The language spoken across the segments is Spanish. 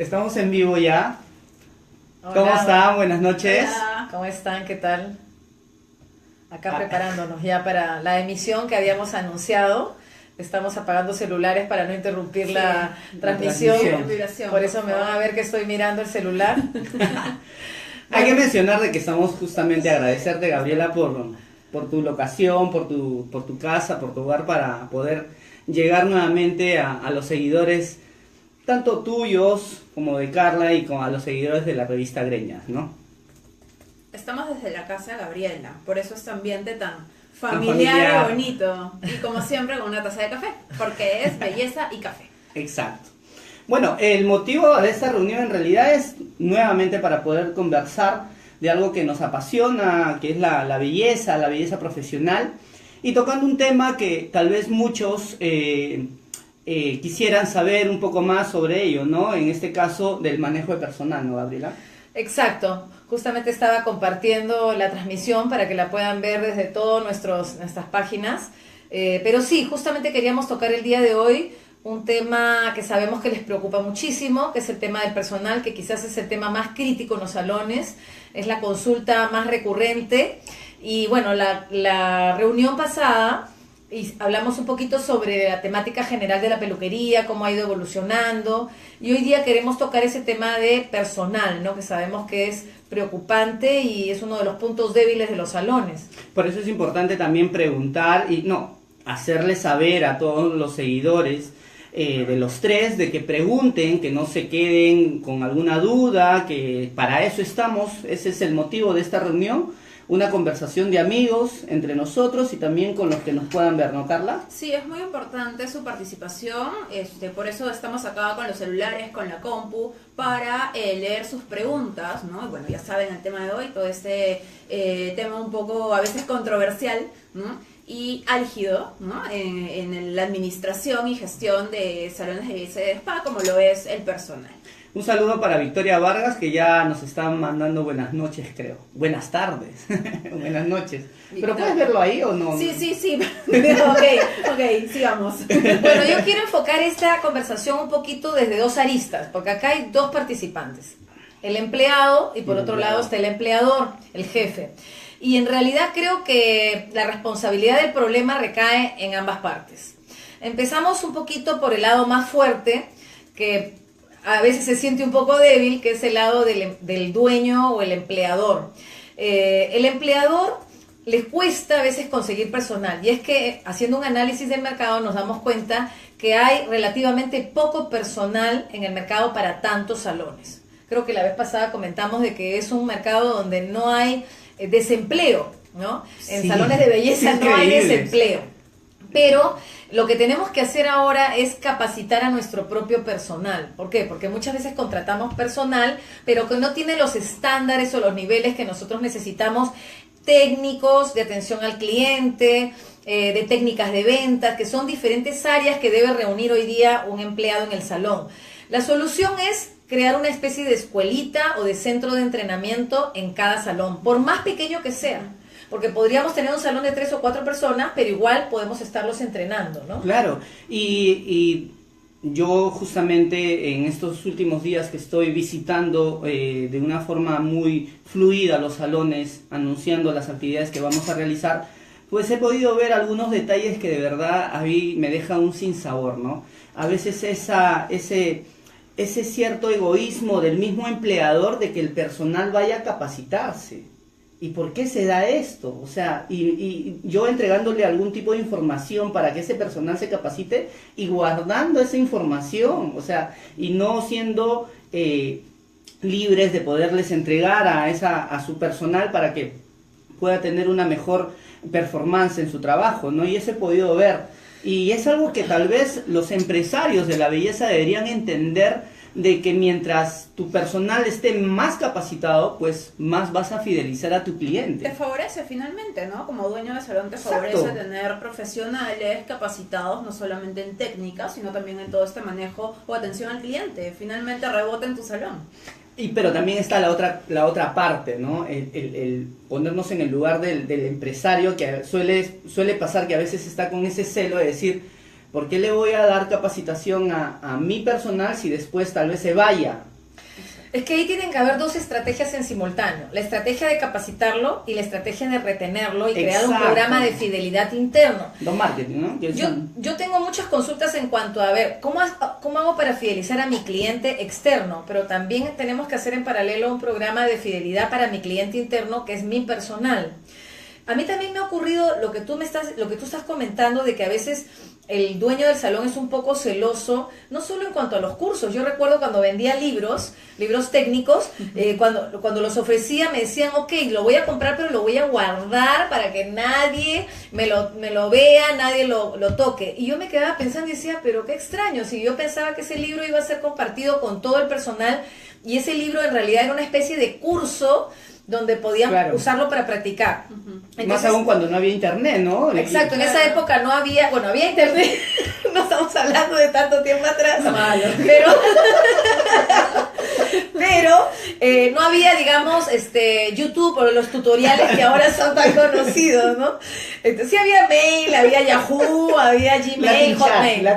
Estamos en vivo ya. Hola, ¿Cómo están? Buenas noches. Hola, ¿cómo están? ¿Qué tal? Acá preparándonos ya para la emisión que habíamos anunciado. Estamos apagando celulares para no interrumpir la transmisión. Por eso me van a ver que estoy mirando el celular. Hay que mencionar de que estamos justamente agradecerte, Gabriela, por tu locación, por tu casa, por tu hogar, para poder llegar nuevamente a los seguidores, tanto tuyos como de Carla, y a los seguidores de la revista Greñas, ¿no? Estamos desde la casa de Gabriela, por eso este ambiente tan familiar y bonito. Y como siempre con una taza de café, porque es belleza y café. Exacto. Bueno, el motivo de esta reunión en realidad es nuevamente para poder conversar de algo que nos apasiona, que es la belleza profesional, y tocando un tema que tal vez muchos quisieran saber un poco más sobre ello, ¿no? En este caso del manejo de personal, ¿no, Gabriela? Exacto. Justamente estaba compartiendo la transmisión para que la puedan ver desde todas nuestras páginas. Pero sí, justamente queríamos tocar el día de hoy un tema que sabemos que les preocupa muchísimo, que es el tema del personal, que quizás es el tema más crítico en los salones, es la consulta más recurrente. Y bueno, la reunión pasada hablamos un poquito sobre la temática general de la peluquería, cómo ha ido evolucionando, y hoy día queremos tocar ese tema de personal, ¿no? Que sabemos que es preocupante y es uno de los puntos débiles de los salones. Por eso es importante también preguntar y hacerle saber a todos los seguidores de los tres, de que pregunten, que no se queden con alguna duda, que para eso estamos. Ese es el motivo de esta reunión, una conversación de amigos entre nosotros y también con los que nos puedan ver, ¿no, Carla? Sí, es muy importante su participación, por eso estamos acá con los celulares, con la compu, para leer sus preguntas, ¿no? Y bueno, ya saben el tema de hoy, todo este tema un poco a veces controversial, ¿no? Y álgido, ¿no? En la administración y gestión de salones de belleza y de spa, como lo es el personal. Un saludo para Victoria Vargas, que ya nos está mandando buenas noches, creo. Buenas tardes. Buenas noches. ¿Pero puedes verlo ahí o no? Sí. Ok, sigamos. Bueno, yo quiero enfocar esta conversación un poquito desde dos aristas, porque acá hay dos participantes. El empleado y por otro lado está el empleador, el jefe. Y en realidad creo que la responsabilidad del problema recae en ambas partes. Empezamos un poquito por el lado más fuerte, que a veces se siente un poco débil, que es el lado del dueño o el empleador. El empleador les cuesta a veces conseguir personal, y es que haciendo un análisis del mercado nos damos cuenta que hay relativamente poco personal en el mercado para tantos salones. Creo que la vez pasada comentamos de que es un mercado donde no hay desempleo, ¿no? En salones de belleza no hay desempleo. Pero lo que tenemos que hacer ahora es capacitar a nuestro propio personal. ¿Por qué? Porque muchas veces contratamos personal, pero que no tiene los estándares o los niveles que nosotros necesitamos, técnicos de atención al cliente, de técnicas de ventas, que son diferentes áreas que debe reunir hoy día un empleado en el salón. La solución es crear una especie de escuelita o de centro de entrenamiento en cada salón, por más pequeño que sea. Porque podríamos tener un salón de 3 o 4 personas, pero igual podemos estarlos entrenando, ¿no? Claro, y yo justamente en estos últimos días que estoy visitando de una forma muy fluida los salones, anunciando las actividades que vamos a realizar, pues he podido ver algunos detalles que de verdad a mí me dejan un sinsabor, ¿no? A veces ese cierto egoísmo del mismo empleador de que el personal vaya a capacitarse. ¿Y por qué se da esto? O sea, y yo entregándole algún tipo de información para que ese personal se capacite y guardando esa información, o sea, y no siendo libres de poderles entregar a su personal para que pueda tener una mejor performance en su trabajo, ¿no? Y eso he podido ver. Y es algo que tal vez los empresarios de la belleza deberían entender, de que mientras tu personal esté más capacitado, pues más vas a fidelizar a tu cliente. Te favorece finalmente, ¿no? Como dueño de salón te favorece tener profesionales capacitados no solamente en técnica, sino también en todo este manejo o atención al cliente. Finalmente rebota en tu salón. Pero también está la otra parte, ¿no? El ponernos en el lugar del empresario, que suele pasar que a veces está con ese celo de decir, ¿por qué le voy a dar capacitación a mi personal si después tal vez se vaya Es que ahí tienen que haber dos estrategias en simultáneo. La estrategia de capacitarlo y la estrategia de retenerlo y crear un programa de fidelidad interno. Los marketing, ¿no? Yo tengo muchas consultas en cuanto a ver, ¿cómo hago para fidelizar a mi cliente externo? Pero también tenemos que hacer en paralelo un programa de fidelidad para mi cliente interno, que es mi personal. A mí también me ha ocurrido lo que tú estás comentando, de que a veces el dueño del salón es un poco celoso, no solo en cuanto a los cursos. Yo recuerdo cuando vendía libros técnicos, cuando los ofrecía me decían, ok, lo voy a comprar, pero lo voy a guardar para que nadie me lo vea, nadie lo toque. Y yo me quedaba pensando y decía, pero qué extraño, si yo pensaba que ese libro iba a ser compartido con todo el personal, y ese libro en realidad era una especie de curso donde podían usarlo para practicar. Entonces, más aún cuando no había internet, ¿no? Exacto, en esa época no había, había internet, no estamos hablando de tanto tiempo atrás, pero no había, digamos, YouTube o los tutoriales que ahora son tan conocidos, ¿no? Entonces sí había mail, había Yahoo, había Gmail, Hotmail.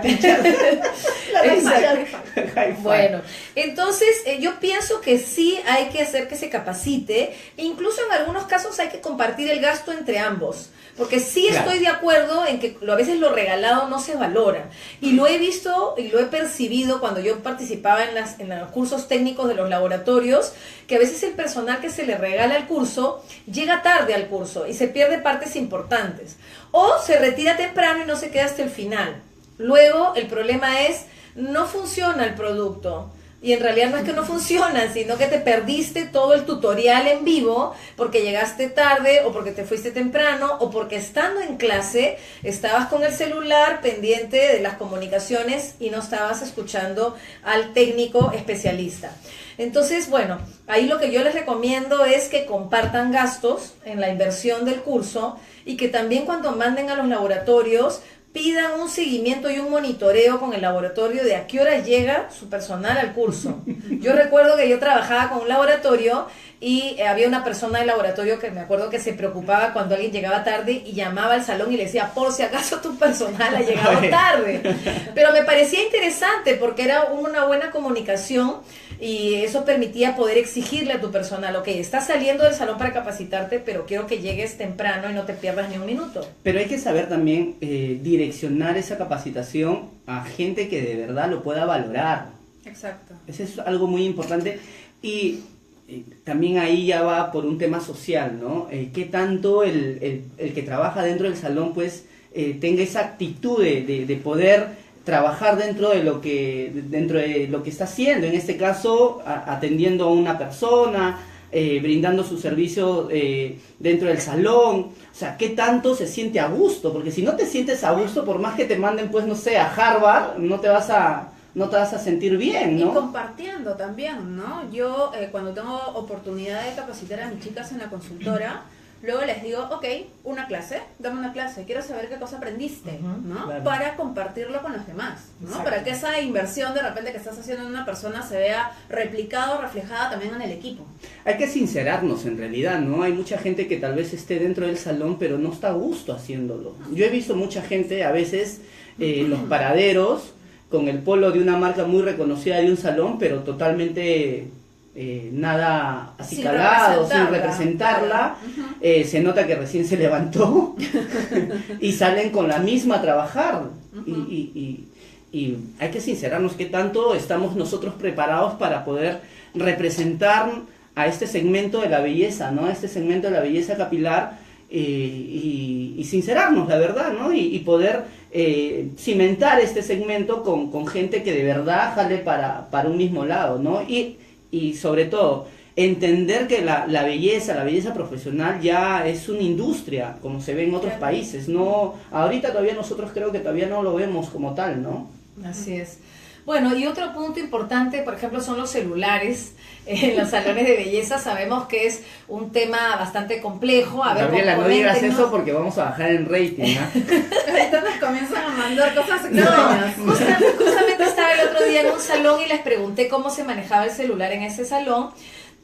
Bueno, entonces yo pienso que sí hay que hacer que se capacite, e incluso en algunos casos hay que compartir el gasto entre ambos, porque sí estoy de acuerdo en que a veces lo regalado no se valora, y lo he visto y lo he percibido cuando yo participaba en los cursos técnicos de los laboratorios, que a veces el personal que se le regala el curso llega tarde al curso y se pierde partes importantes, o se retira temprano y no se queda hasta el final. Luego el problema es, no funciona el producto. Y en realidad no es que no funciona, sino que te perdiste todo el tutorial en vivo porque llegaste tarde, o porque te fuiste temprano, o porque estando en clase estabas con el celular pendiente de las comunicaciones y no estabas escuchando al técnico especialista. Entonces, bueno, ahí lo que yo les recomiendo es que compartan gastos en la inversión del curso, y que también cuando manden a los laboratorios pidan un seguimiento y un monitoreo con el laboratorio de a qué hora llega su personal al curso. Yo recuerdo que yo trabajaba con un laboratorio y había una persona del laboratorio que me acuerdo que se preocupaba cuando alguien llegaba tarde y llamaba al salón y le decía, por si acaso tu personal ha llegado tarde. Pero me parecía interesante porque era una buena comunicación, y eso permitía poder exigirle a tu personal, ok, estás saliendo del salón para capacitarte, pero quiero que llegues temprano y no te pierdas ni un minuto. Pero hay que saber también direccionar esa capacitación a gente que de verdad lo pueda valorar. Exacto. Eso es algo muy importante, y también ahí ya va por un tema social, ¿no? ¿Qué tanto el que trabaja dentro del salón pues tenga esa actitud de poder trabajar dentro de lo que está haciendo, en este caso atendiendo a una persona, brindando su servicio dentro del salón? O sea, ¿qué tanto se siente a gusto? Porque si no te sientes a gusto, por más que te manden, pues, no sé, a Harvard, no te vas a sentir bien, ¿no? Y compartiendo también, ¿no? Yo cuando tengo oportunidad de capacitar a mis chicas en la consultora, luego les digo, ok, una clase, dame una clase, quiero saber qué cosa aprendiste, ¿no? Claro. Para compartirlo con los demás, ¿no? Exacto. Para que esa inversión de repente que estás haciendo en una persona se vea replicada o reflejada también en el equipo. Hay que sincerarnos en realidad, ¿no? Hay mucha gente que tal vez esté dentro del salón, pero no está a gusto haciéndolo. Yo he visto mucha gente, a veces, en los paraderos, con el polo de una marca muy reconocida de un salón, pero totalmente nada acicalado, sin representarla. Claro. Se nota que recién se levantó y salen con la misma a trabajar. Y hay que sincerarnos qué tanto estamos nosotros preparados para poder representar a este segmento de la belleza, ¿no? A este segmento de la belleza capilar, y sincerarnos, la verdad, ¿no? Y poder cimentar este segmento con gente que de verdad jale para un mismo lado, ¿no? Y sobre todo, entender que la belleza profesional ya es una industria, como se ve en otros países, ¿no? Ahorita todavía nosotros creo que todavía no lo vemos como tal, ¿no? Así es. Bueno, y otro punto importante, por ejemplo, son los celulares en los salones de belleza. Sabemos que es un tema bastante complejo. A ver, Gabriela, no digas eso porque vamos a bajar en rating, ¿no? Ahorita nos comienzan a mandar cosas No, extrañas. justamente estaba el otro día en un salón y les pregunté cómo se manejaba el celular en ese salón.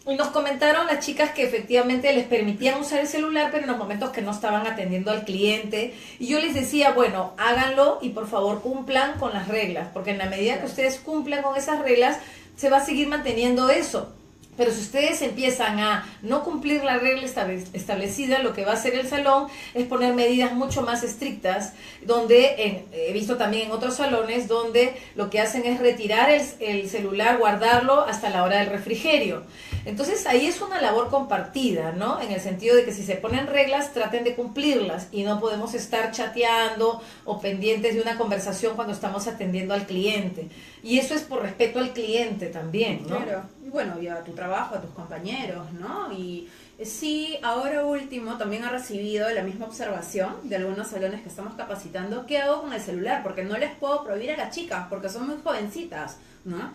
Y nos comentaron las chicas que efectivamente les permitían usar el celular, pero en los momentos que no estaban atendiendo al cliente. Y yo les decía, bueno, háganlo y por favor cumplan con las reglas, porque en la medida que ustedes cumplan con esas reglas, se va a seguir manteniendo eso. Pero si ustedes empiezan a no cumplir la regla establecida, lo que va a hacer el salón es poner medidas mucho más estrictas, donde he visto también en otros salones donde lo que hacen es retirar el celular, guardarlo hasta la hora del refrigerio. Entonces ahí es una labor compartida, ¿no? En el sentido de que si se ponen reglas, traten de cumplirlas y no podemos estar chateando o pendientes de una conversación cuando estamos atendiendo al cliente. Y eso es por respeto al cliente también, ¿no? Claro. Y bueno, y a tu trabajo, a tus compañeros, ¿no? Y sí, ahora último también he recibido la misma observación de algunos salones que estamos capacitando. ¿Qué hago con el celular? Porque no les puedo prohibir a las chicas, porque son muy jovencitas, ¿no?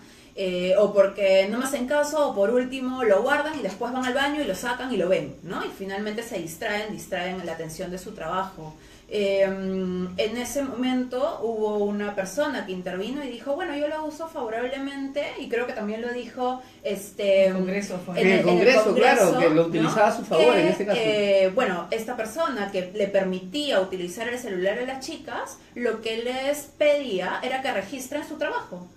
O porque no me hacen caso, o por último lo guardan y después van al baño y lo sacan y lo ven, ¿no? Y finalmente se distraen la atención de su trabajo. En ese momento hubo una persona que intervino y dijo, bueno, yo lo uso favorablemente, y creo que también lo dijo el Congreso fue. En el Congreso, claro, que lo utilizaba, ¿no?, a su favor, en este caso. Bueno, esta persona que le permitía utilizar el celular a las chicas, lo que les pedía era que registren su trabajo,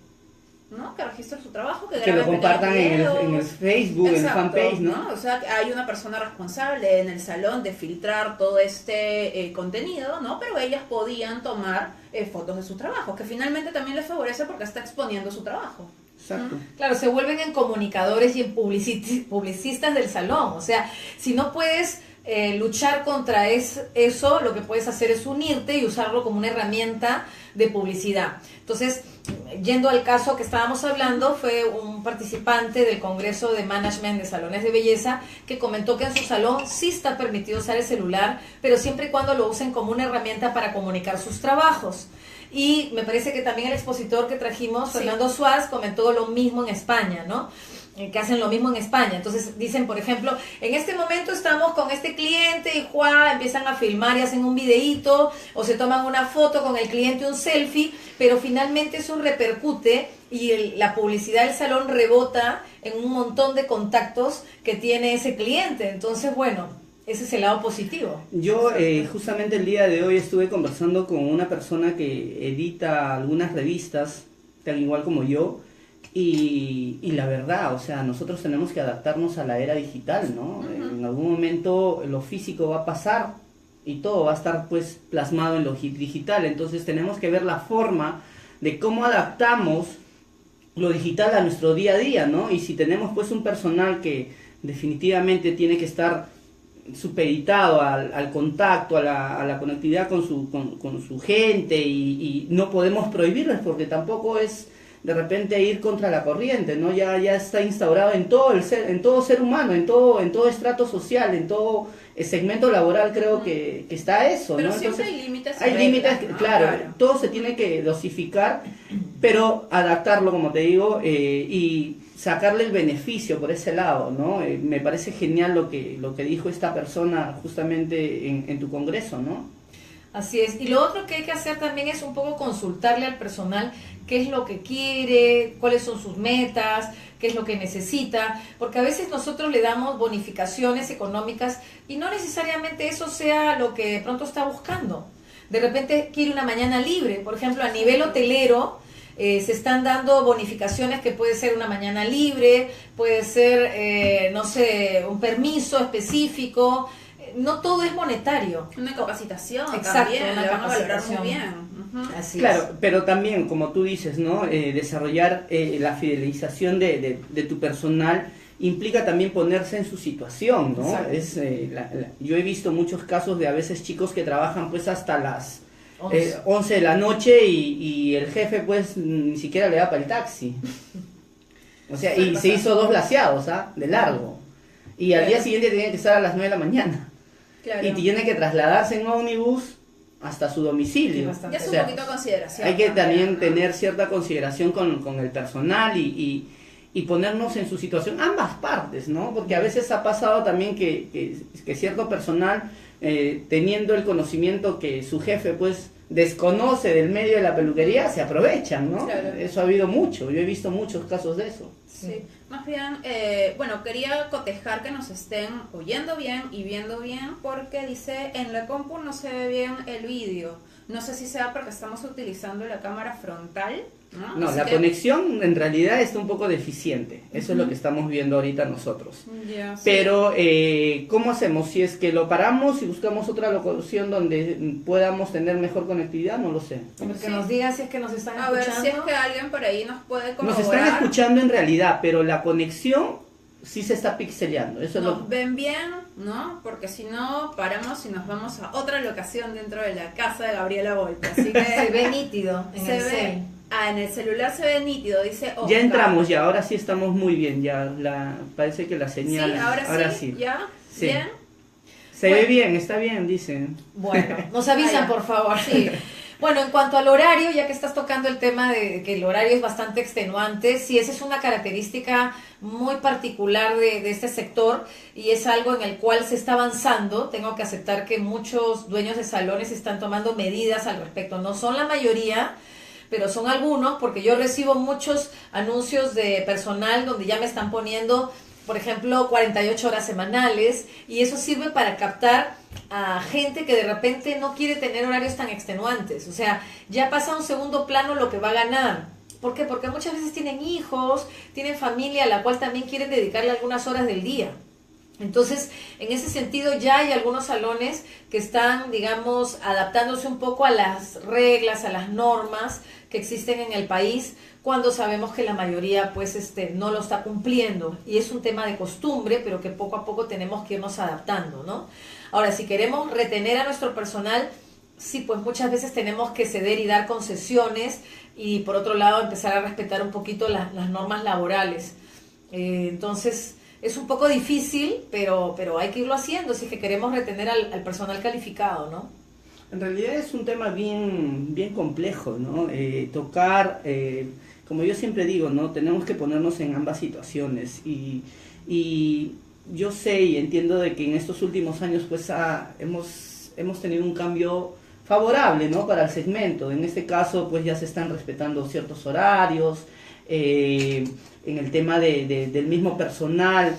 ¿no? Que registren su trabajo, que lo compartan en el Facebook, exacto, en el fanpage, ¿no? O sea, hay una persona responsable en el salón de filtrar todo este contenido, ¿no? Pero ellas podían tomar fotos de sus trabajos, que finalmente también les favorece porque está exponiendo su trabajo. Exacto. Claro, se vuelven en comunicadores y en publicistas del salón. O sea, si no puedes luchar contra eso, lo que puedes hacer es unirte y usarlo como una herramienta de publicidad. Entonces, yendo al caso que estábamos hablando, fue un participante del Congreso de Management de Salones de Belleza que comentó que en su salón sí está permitido usar el celular, pero siempre y cuando lo usen como una herramienta para comunicar sus trabajos. Y me parece que también el expositor que trajimos, Fernando Suárez, comentó lo mismo en España, ¿no? Que hacen lo mismo en España. Entonces dicen, por ejemplo, en este momento estamos con este cliente y empiezan a filmar y hacen un videíto o se toman una foto con el cliente, un selfie, pero finalmente eso repercute y la publicidad del salón rebota en un montón de contactos que tiene ese cliente. Entonces, bueno, ese es el lado positivo. Yo justamente el día de hoy estuve conversando con una persona que edita algunas revistas, tan igual como yo, y la verdad, o sea, nosotros tenemos que adaptarnos a la era digital, ¿no? En algún momento lo físico va a pasar y todo va a estar pues plasmado en lo digital, entonces tenemos que ver la forma de cómo adaptamos lo digital a nuestro día a día, ¿no? Y si tenemos pues un personal que definitivamente tiene que estar supeditado al contacto, a la conectividad con su gente y no podemos prohibirles porque tampoco es de repente ir contra la corriente, ¿no? Ya está instaurado en todo ser humano, en todo estrato social, en todo segmento laboral, creo que está eso, pero ¿no? Siempre entonces, hay límites. Hay límites, ¿no? claro, todo se tiene que dosificar, pero adaptarlo, como te digo, y sacarle el beneficio por ese lado, ¿no? Me parece genial lo que dijo esta persona justamente en tu congreso, ¿no? Así es. Y lo otro que hay que hacer también es un poco consultarle al personal qué es lo que quiere, cuáles son sus metas, qué es lo que necesita, porque a veces nosotros le damos bonificaciones económicas y no necesariamente eso sea lo que de pronto está buscando. De repente quiere una mañana libre, por ejemplo, a nivel hotelero se están dando bonificaciones que puede ser una mañana libre, puede ser, no sé, un permiso específico. No todo es monetario. Una capacitación. Exacto, también, una la van a valorar capacitación. muy bien. Así claro, es. pero también, como tú dices, ¿no? Desarrollar la fidelización de tu personal implica también ponerse en su situación, ¿no? Yo he visto muchos casos de a veces chicos que trabajan pues hasta las 11 de la noche y el jefe pues ni siquiera le da para el taxi. O sea, y se hizo 2 glaseados, de largo. Y al día siguiente tiene que estar a las 9 de la mañana. Claro. Y tiene que trasladarse en ómnibus hasta su domicilio. Ya es un poquito de consideración. Hay que también tener cierta consideración con el personal y ponernos en su situación, ambas partes, ¿no? Porque a veces ha pasado también que cierto personal, teniendo el conocimiento que su jefe pues desconoce del medio de la peluquería, se aprovechan, ¿no? Claro. Eso ha habido mucho, yo he visto muchos casos de eso. Sí, más bien, bueno, quería cotejar que nos estén oyendo bien y viendo bien, porque dice, en la compu no se ve bien el vídeo. No sé si sea porque estamos utilizando la cámara frontal No, Así la que- conexión en realidad está un poco deficiente. Eso es lo que estamos viendo ahorita nosotros. Ya, sí. Pero, ¿cómo hacemos? Si es que lo paramos y buscamos otra locación donde podamos tener mejor conectividad, no lo sé. Que Sí. nos diga si es que nos están A ver escuchando. si es que alguien por ahí nos puede Nos corroborar. están escuchando en realidad, pero la conexión sí se está pixeleando. Eso es lo Nos ven bien, ¿no? Porque si no, paramos y nos vamos a otra locación dentro de la casa de Gabriela Volpe. Así que Se ve nítido en se el ve. cel. Ah, en el celular se ve nítido, dice Oscar. Ya entramos, ya, ahora sí estamos muy bien, ya parece que la Sí, señal... ahora sí, ya, Sí. bien. Se Bueno. ve bien, está bien, dicen. Bueno, nos avisan, Vaya. por favor. Sí. Bueno, en cuanto al horario, ya que estás tocando el tema de que el horario es bastante extenuante, sí, esa es una característica muy particular de este sector y es algo en el cual se está avanzando. Tengo que aceptar que muchos dueños de salones están tomando medidas al respecto. No son la mayoría, pero son algunos, porque yo recibo muchos anuncios de personal donde ya me están poniendo, por ejemplo, 48 horas semanales, y eso sirve para captar a gente que de repente no quiere tener horarios tan extenuantes. O sea, ya pasa a un segundo plano lo que va a ganar. ¿Por qué? Porque muchas veces tienen hijos, tienen familia a la cual también quieren dedicarle algunas horas del día. Entonces, en ese sentido ya hay algunos salones que están, digamos, adaptándose un poco a las reglas, a las normas que existen en el país, cuando sabemos que la mayoría pues no lo está cumpliendo, y es un tema de costumbre, pero que poco a poco tenemos que irnos adaptando, ¿no? Ahora, si queremos retener a nuestro personal, sí, pues muchas veces tenemos que ceder y dar concesiones, y por otro lado empezar a respetar un poquito las normas laborales. Entonces es un poco difícil, pero hay que irlo haciendo si es que queremos retener al personal calificado, ¿no? En realidad es un tema bien, bien complejo, ¿no? Tocar, como yo siempre digo, ¿no? Tenemos que ponernos en ambas situaciones y yo sé y entiendo de que en estos últimos años pues hemos tenido un cambio favorable, ¿no? Para el segmento. En este caso pues ya se están respetando ciertos horarios, en el tema del mismo personal.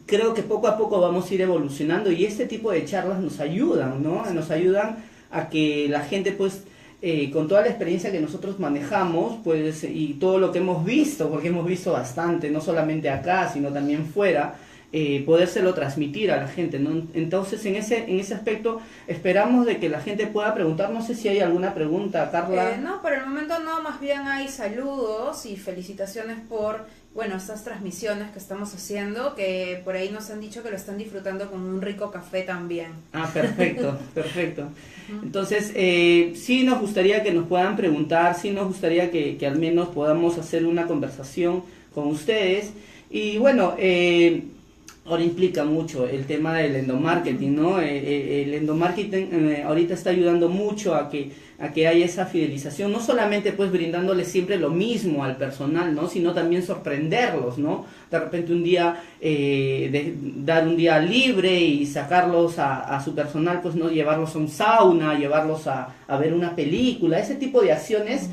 Creo que poco a poco vamos a ir evolucionando y este tipo de charlas nos ayudan, ¿no? Nos ayudan a que la gente, pues, con toda la experiencia que nosotros manejamos, pues, y todo lo que hemos visto, porque hemos visto bastante, no solamente acá, sino también fuera, podérselo transmitir a la gente, ¿no? Entonces, en ese aspecto, esperamos de que la gente pueda preguntar. No sé si hay alguna pregunta, Carla. No, por el momento no, más bien hay saludos y felicitaciones por, bueno, estas transmisiones que estamos haciendo, que por ahí nos han dicho que lo están disfrutando con un rico café también. Ah, perfecto, perfecto. Entonces, sí nos gustaría que nos puedan preguntar, sí nos gustaría que al menos podamos hacer una conversación con ustedes. Y bueno, ahora implica mucho el tema del endomarketing, ¿no? El endomarketing ahorita está ayudando mucho a que haya esa fidelización, no solamente pues brindándoles siempre lo mismo al personal, ¿no? Sino también sorprenderlos, ¿no? De repente un día, dar un día libre y sacarlos a su personal, pues no, llevarlos a un sauna, llevarlos a ver una película, ese tipo de acciones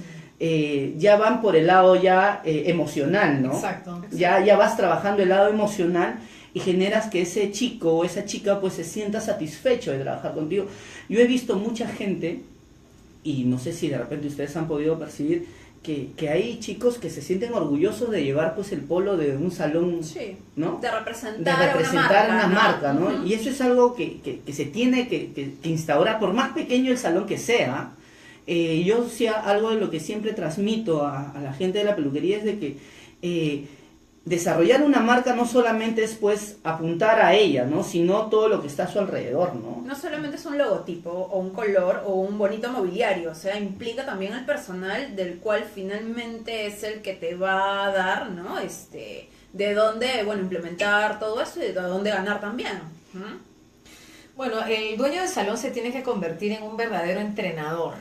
ya van por el lado ya emocional, ¿no? Exacto. Ya vas trabajando el lado emocional y generas que ese chico o esa chica pues se sienta satisfecho de trabajar contigo. Yo he visto mucha gente, y no sé si de repente ustedes han podido percibir, que hay chicos que se sienten orgullosos de llevar pues el polo de un salón, Sí, ¿no? de representar, De representar una marca, ¿no? Ujú. Y eso es algo que se tiene que instaurar, por más pequeño el salón que sea. Yo sí, algo de lo que siempre transmito a la gente de la peluquería es de que desarrollar una marca no solamente es pues apuntar a ella, ¿no? Sino todo lo que está a su alrededor, ¿no? No solamente es un logotipo o un color o un bonito mobiliario, o sea, implica también el personal del cual finalmente es el que te va a dar, ¿no? De dónde, bueno, implementar todo eso y de dónde ganar también. ¿Mm? Bueno, el dueño de salón se tiene que convertir en un verdadero entrenador.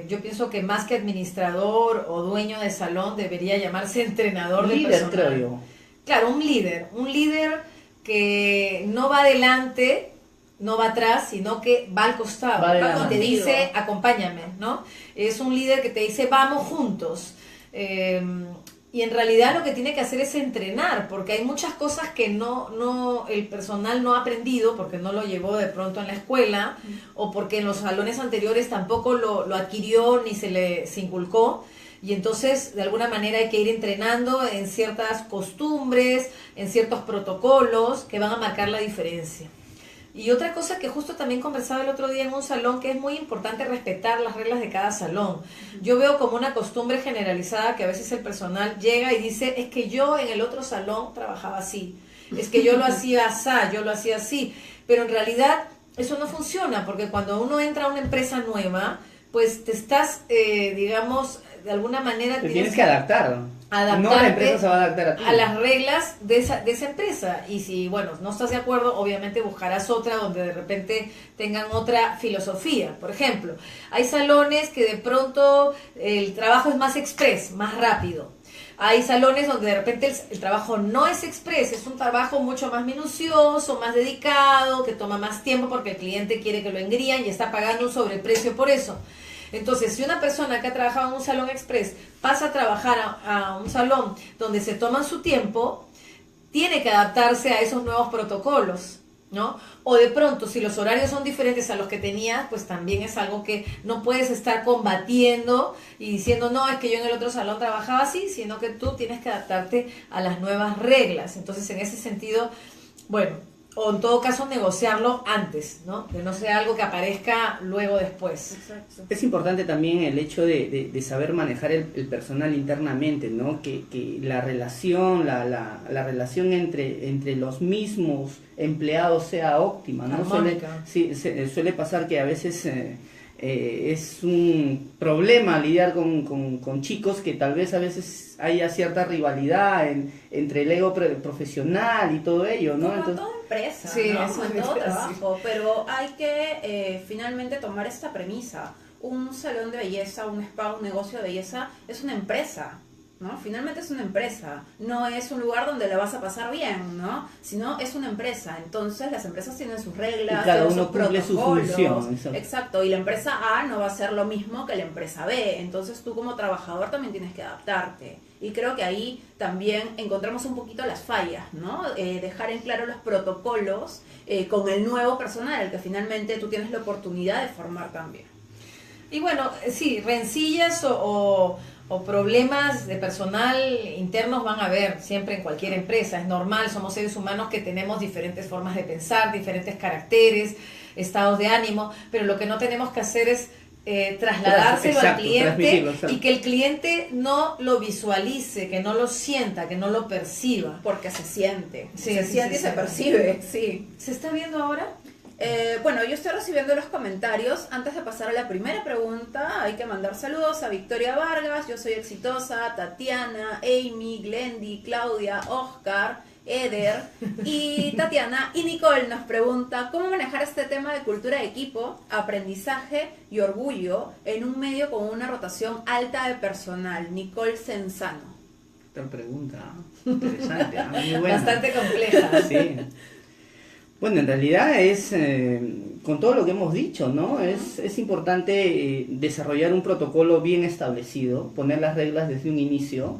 Yo pienso que más que administrador o dueño de salón debería llamarse entrenador de Líder, personal. creo yo. Claro, un líder que no va adelante, no va atrás, sino que va al costado, Va de la te mano. dice acompáñame, ¿no? Es un líder que te dice vamos juntos. Y en realidad lo que tiene que hacer es entrenar, porque hay muchas cosas que el personal no ha aprendido, porque no lo llevó de pronto en la escuela, o porque en los salones anteriores tampoco lo adquirió ni se inculcó. Y entonces, de alguna manera, hay que ir entrenando en ciertas costumbres, en ciertos protocolos que van a marcar la diferencia. Y otra cosa que justo también conversaba el otro día en un salón, que es muy importante respetar las reglas de cada salón. Yo veo como una costumbre generalizada que a veces el personal llega y dice, es que yo en el otro salón trabajaba así, es que yo lo hacía así, yo lo hacía así. Pero en realidad eso no funciona, porque cuando uno entra a una empresa nueva, pues te estás, digamos, de alguna manera... Te tienes que adaptar. No la empresa se va a adaptar a ti. A las reglas de esa empresa. Y si, bueno, no estás de acuerdo, obviamente buscarás otra donde de repente tengan otra filosofía. Por ejemplo, hay salones que de pronto el trabajo es más express, más rápido. Hay salones donde de repente el trabajo no es express, es un trabajo mucho más minucioso, más dedicado, que toma más tiempo porque el cliente quiere que lo engrían y está pagando un sobreprecio por eso. Entonces, si una persona que ha trabajado en un salón express pasa a trabajar a un salón donde se toman su tiempo, tiene que adaptarse a esos nuevos protocolos, ¿no? O de pronto, si los horarios son diferentes a los que tenías, pues también es algo que no puedes estar combatiendo y diciendo, no, es que yo en el otro salón trabajaba así, sino que tú tienes que adaptarte a las nuevas reglas. Entonces, en ese sentido, bueno, o en todo caso negociarlo antes, ¿no? Que no sea algo que aparezca luego después. Exacto. Es importante también el hecho de saber manejar el personal internamente, ¿no? Que la relación, la relación entre los mismos empleados sea óptima, ¿no? Suele pasar que a veces es un problema lidiar con chicos que tal vez a veces haya cierta rivalidad entre el ego profesional y todo ello, ¿no? Como Entonces, toda empresa, sí, ¿no? eso Como en es todo así. trabajo, pero hay que finalmente tomar esta premisa. Un salón de belleza, un spa, un negocio de belleza es una empresa, ¿no? Finalmente es una empresa, no es un lugar donde la vas a pasar bien, ¿no? Sino es una empresa. Entonces las empresas tienen sus reglas, y cada tienen uno sus cumple su protocolos. función. Exacto, y la empresa A no va a ser lo mismo que la empresa B, entonces tú como trabajador también tienes que adaptarte. Y creo que ahí también encontramos un poquito las fallas, ¿no? Dejar en claro los protocolos con el nuevo personal, el que finalmente tú tienes la oportunidad de formar también. Y bueno, sí, rencillas o problemas de personal internos van a haber siempre en cualquier empresa, es normal, somos seres humanos que tenemos diferentes formas de pensar, diferentes caracteres, estados de ánimo, pero lo que no tenemos que hacer es trasladárselo al cliente y que el cliente no lo visualice, que no lo sienta, que no lo perciba. Porque se siente, Sí, se sí, siente sí, y se sí. percibe, sí. ¿Se está viendo ahora? Bueno, yo estoy recibiendo los comentarios. Antes de pasar a la primera pregunta, hay que mandar saludos a Victoria Vargas, Yo Soy Exitosa, Tatiana, Amy, Glendy, Claudia, Oscar, Eder y Tatiana. Y Nicole nos pregunta, ¿cómo manejar este tema de cultura de equipo, aprendizaje y orgullo en un medio con una rotación alta de personal? Nicole Senzano. Otra pregunta interesante, muy buena. Bastante compleja. Sí. Bueno, en realidad es, con todo lo que hemos dicho, ¿no? Es importante desarrollar un protocolo bien establecido, poner las reglas desde un inicio.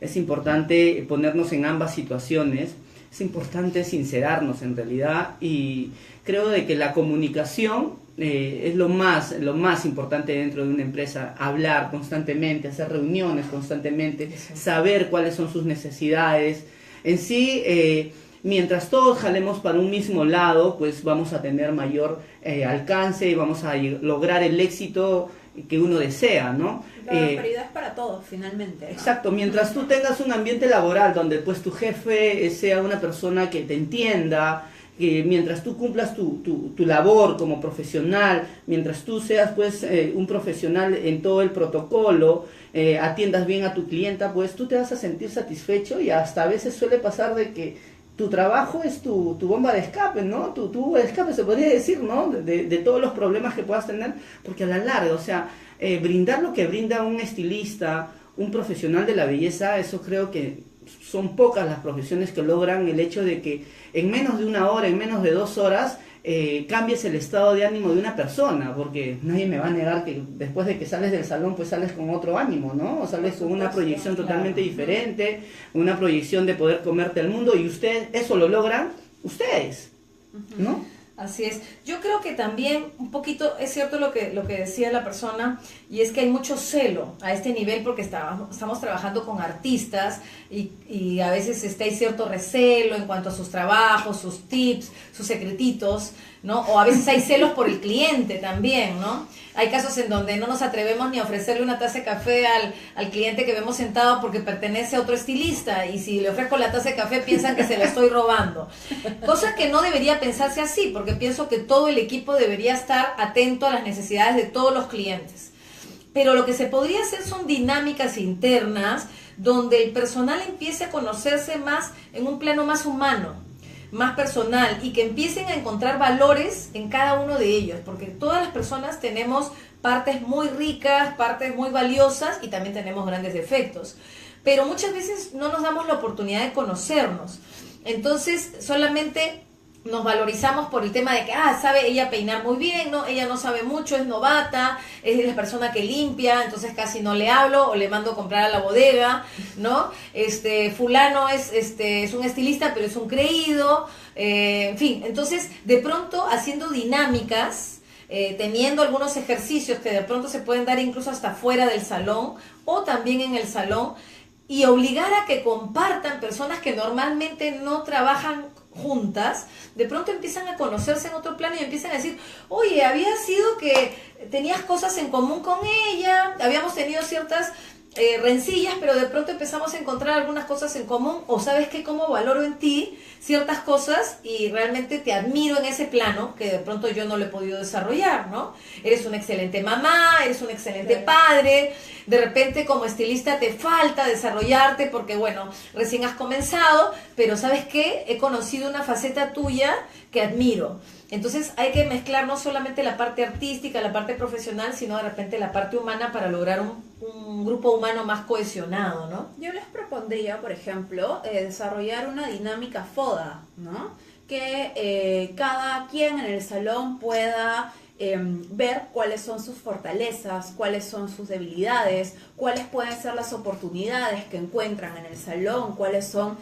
Es importante ponernos en ambas situaciones. Es importante sincerarnos en realidad. Y creo de que la comunicación es lo más importante dentro de una empresa. Hablar constantemente, hacer reuniones constantemente, saber cuáles son sus necesidades. En sí... mientras todos jalemos para un mismo lado, pues vamos a tener mayor alcance y vamos a lograr el éxito que uno desea, ¿no? La prosperidad es para todos, finalmente, ¿no? Exacto, mientras tú tengas un ambiente laboral donde pues tu jefe sea una persona que te entienda, que mientras tú cumplas tu labor como profesional, mientras tú seas pues un profesional en todo el protocolo, atiendas bien a tu clienta, pues tú te vas a sentir satisfecho y hasta a veces suele pasar de que tu trabajo es tu bomba de escape, ¿no? Tu escape se podría decir, ¿no? De todos los problemas que puedas tener, porque a la larga, o sea, brindar lo que brinda un estilista, un profesional de la belleza, eso creo que son pocas las profesiones que logran el hecho de que en menos de una hora, en menos de 2 horas, cambies el estado de ánimo de una persona, porque nadie me va a negar que después de que sales del salón, pues sales con otro ánimo, ¿no? O sales con una proyección totalmente diferente, una proyección de poder comerte el mundo, y ustedes, eso lo logran ustedes, ¿no? Así es. Yo creo que también un poquito es cierto lo que decía la persona, y es que hay mucho celo a este nivel porque estamos trabajando con artistas y a veces hay cierto recelo en cuanto a sus trabajos, sus tips, sus secretitos, ¿no? O a veces hay celos por el cliente también, ¿no? Hay casos en donde no nos atrevemos ni a ofrecerle una taza de café al cliente que vemos sentado porque pertenece a otro estilista, y si le ofrezco la taza de café piensan que se la estoy robando. Cosa que no debería pensarse así, porque pienso que todo el equipo debería estar atento a las necesidades de todos los clientes. Pero lo que se podría hacer son dinámicas internas donde el personal empiece a conocerse más en un plano más humano, más personal, y que empiecen a encontrar valores en cada uno de ellos, porque todas las personas tenemos partes muy ricas, partes muy valiosas, y también tenemos grandes defectos, pero muchas veces no nos damos la oportunidad de conocernos. Entonces solamente nos valorizamos por el tema de que, sabe ella peinar muy bien, ¿no? Ella no sabe mucho, es novata, es la persona que limpia, entonces casi no le hablo o le mando a comprar a la bodega, ¿no? Fulano es un estilista, pero es un creído, en fin. Entonces, de pronto, haciendo dinámicas, teniendo algunos ejercicios que de pronto se pueden dar incluso hasta fuera del salón o también en el salón, y obligar a que compartan personas que normalmente no trabajan juntas, de pronto empiezan a conocerse en otro plano y empiezan a decir, oye, había sido que tenías cosas en común con ella, habíamos tenido ciertas rencillas, pero de pronto empezamos a encontrar algunas cosas en común, o sabes qué, cómo valoro en ti ciertas cosas y realmente te admiro en ese plano que de pronto yo no lo he podido desarrollar, ¿no? Eres una excelente mamá, eres un excelente padre, de repente como estilista te falta desarrollarte porque, bueno, recién has comenzado, pero ¿sabes qué? He conocido una faceta tuya que admiro. Entonces hay que mezclar no solamente la parte artística, la parte profesional, sino de repente la parte humana para lograr un grupo humano más cohesionado, ¿no? Yo les propondría, por ejemplo, desarrollar una dinámica FODA, ¿no? Que cada quien en el salón pueda ver cuáles son sus fortalezas, cuáles son sus debilidades, cuáles pueden ser las oportunidades que encuentran en el salón, cuáles son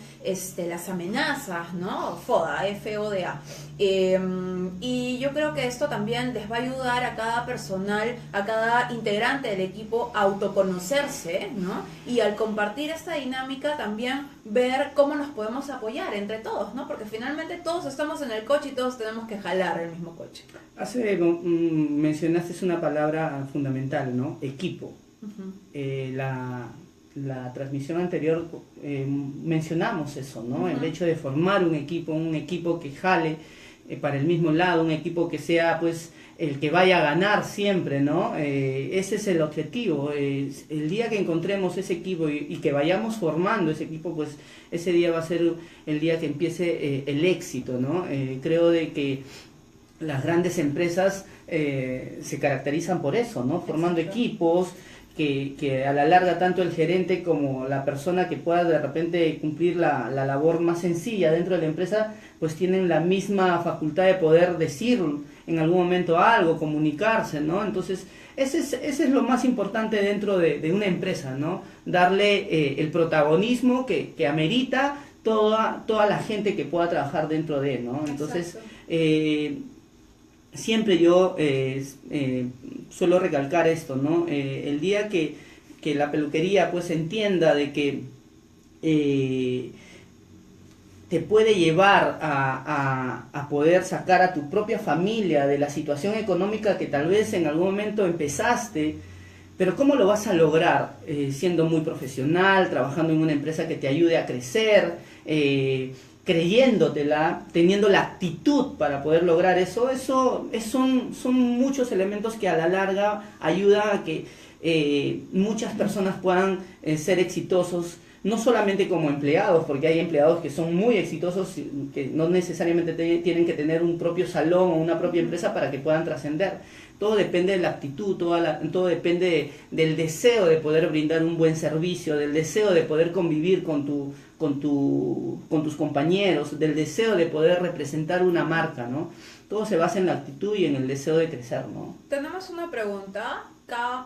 las amenazas, ¿no? FODA, F-O-D-A. Y yo creo que esto también les va a ayudar a cada personal, a cada integrante del equipo a autoconocerse, ¿no? Y al compartir esta dinámica también ver cómo nos podemos apoyar entre todos, ¿no? Porque finalmente todos estamos en el coche y todos tenemos que jalar el mismo coche. Mencionaste una palabra fundamental, ¿no? Equipo. Uh-huh. La transmisión anterior mencionamos eso, ¿no? Uh-huh. El hecho de formar un equipo que jale para el mismo lado, un equipo que sea pues el que vaya a ganar siempre, ¿no? Ese es el objetivo. El día que encontremos ese equipo y que vayamos formando ese equipo, pues ese día va a ser el día que empiece el éxito, ¿no? Creo de que las grandes empresas se caracterizan por eso, ¿no? Formando equipos que a la larga tanto el gerente como la persona que pueda de repente cumplir la labor más sencilla dentro de la empresa, pues tienen la misma facultad de poder decir en algún momento algo, comunicarse, ¿no? Entonces, ese es lo más importante dentro de una empresa, ¿no? Darle el protagonismo que amerita toda la gente que pueda trabajar dentro de él, ¿no? Entonces, siempre yo suelo recalcar esto, ¿no? El día que la peluquería pues entienda de que te puede llevar a poder sacar a tu propia familia de la situación económica que tal vez en algún momento empezaste, pero ¿cómo lo vas a lograr? Siendo muy profesional, trabajando en una empresa que te ayude a crecer, creyéndotela, teniendo la actitud para poder lograr eso son muchos elementos que a la larga ayudan a que muchas personas puedan ser exitosos, no solamente como empleados, porque hay empleados que son muy exitosos, que no necesariamente tienen que tener un propio salón o una propia empresa para que puedan trascender. Todo depende de la actitud, todo depende del deseo de poder brindar un buen servicio, del deseo de poder convivir con tus compañeros, del deseo de poder representar una marca, ¿no? Todo se basa en la actitud y en el deseo de crecer, ¿no? Tenemos una pregunta.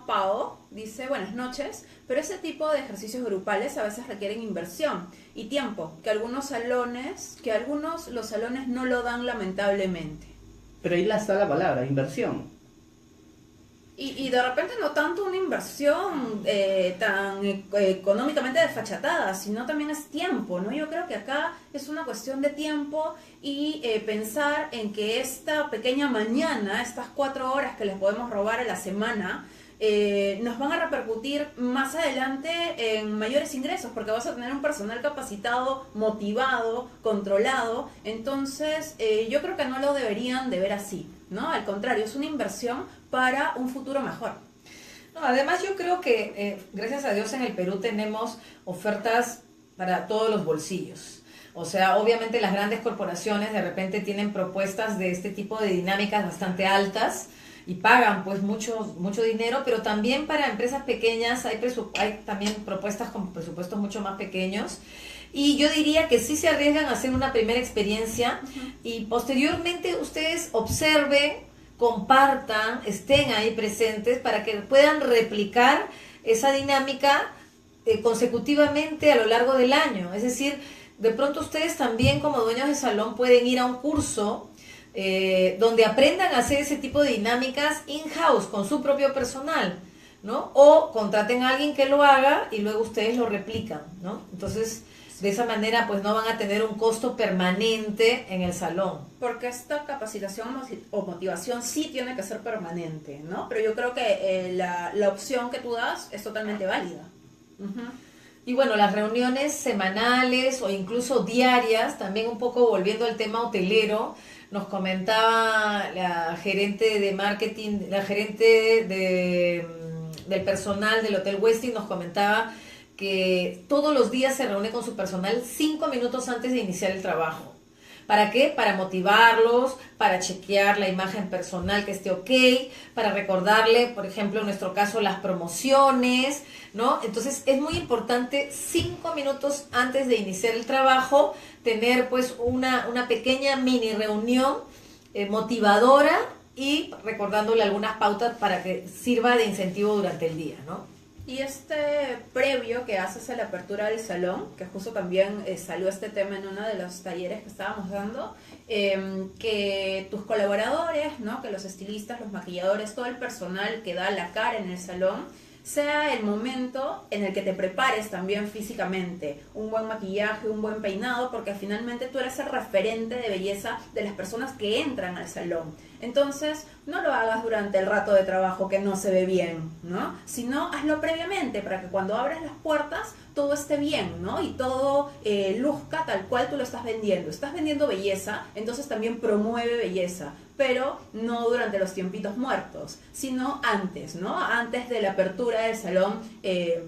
Pao dice, buenas noches, pero ese tipo de ejercicios grupales a veces requieren inversión y tiempo, que algunos los salones no lo dan lamentablemente. Pero ahí está la palabra, inversión. Y de repente no tanto una inversión tan económicamente desfachatada, sino también es tiempo, ¿no? Yo creo que acá es una cuestión de tiempo y pensar en que esta pequeña mañana, estas 4 horas que les podemos robar a la semana, nos van a repercutir más adelante en mayores ingresos, porque vas a tener un personal capacitado, motivado, controlado. Entonces yo creo que no lo deberían de ver así, ¿no? Al contrario, es una inversión para un futuro mejor. No, además yo creo que gracias a Dios en el Perú tenemos ofertas para todos los bolsillos. O sea, obviamente las grandes corporaciones de repente tienen propuestas de este tipo de dinámicas bastante altas y pagan pues mucho dinero, pero también para empresas pequeñas hay también propuestas con presupuestos mucho más pequeños. Y yo diría que sí se arriesgan a hacer una primera experiencia y posteriormente ustedes observen, compartan, estén ahí presentes para que puedan replicar esa dinámica consecutivamente a lo largo del año. Es decir, de pronto ustedes también como dueños de salón pueden ir a un curso donde aprendan a hacer ese tipo de dinámicas in-house con su propio personal, ¿no? O contraten a alguien que lo haga y luego ustedes lo replican, ¿no? Entonces, de esa manera, pues no van a tener un costo permanente en el salón. Porque esta capacitación o motivación sí tiene que ser permanente, ¿no? Pero yo creo que la opción que tú das es totalmente válida. Y bueno, las reuniones semanales o incluso diarias, también un poco volviendo al tema hotelero, nos comentaba la gerente de marketing, la gerente del personal del Hotel Westin, nos comentaba que todos los días se reúne con su personal 5 minutos antes de iniciar el trabajo. ¿Para qué? Para motivarlos, para chequear la imagen personal que esté ok, para recordarle, por ejemplo, en nuestro caso, las promociones, ¿no? Entonces, es muy importante 5 minutos antes de iniciar el trabajo tener pues una pequeña mini reunión motivadora y recordándole algunas pautas para que sirva de incentivo durante el día, ¿no? Y este previo que haces a la apertura del salón, que justo también salió este tema en uno de los talleres que estábamos dando, que tus colaboradores, ¿no? Que los estilistas, los maquilladores, todo el personal que da la cara en el salón, sea el momento en el que te prepares también físicamente, un buen maquillaje, un buen peinado, porque finalmente tú eres el referente de belleza de las personas que entran al salón. Entonces, no lo hagas durante el rato de trabajo que no se ve bien, ¿no? Sino hazlo previamente para que cuando abras las puertas todo esté bien, ¿no? Y todo luzca tal cual tú lo estás vendiendo. Estás vendiendo belleza, entonces también promueve belleza, pero no durante los tiempitos muertos, sino antes, ¿no? Antes de la apertura del salón,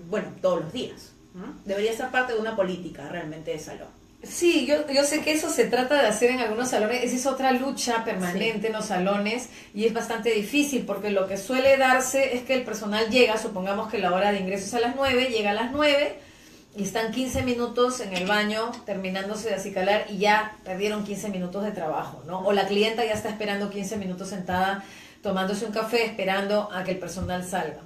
bueno, todos los días, ¿no? Debería ser parte de una política realmente de salón. Sí, yo sé que eso se trata de hacer en algunos salones, esa es otra lucha permanente en los salones y es bastante difícil porque lo que suele darse es que el personal llega, supongamos que la hora de ingreso es a las 9, llega a las 9 y están 15 minutos en el baño terminándose de acicalar y ya perdieron 15 minutos de trabajo, ¿no? O la clienta ya está esperando 15 minutos sentada tomándose un café esperando a que el personal salga.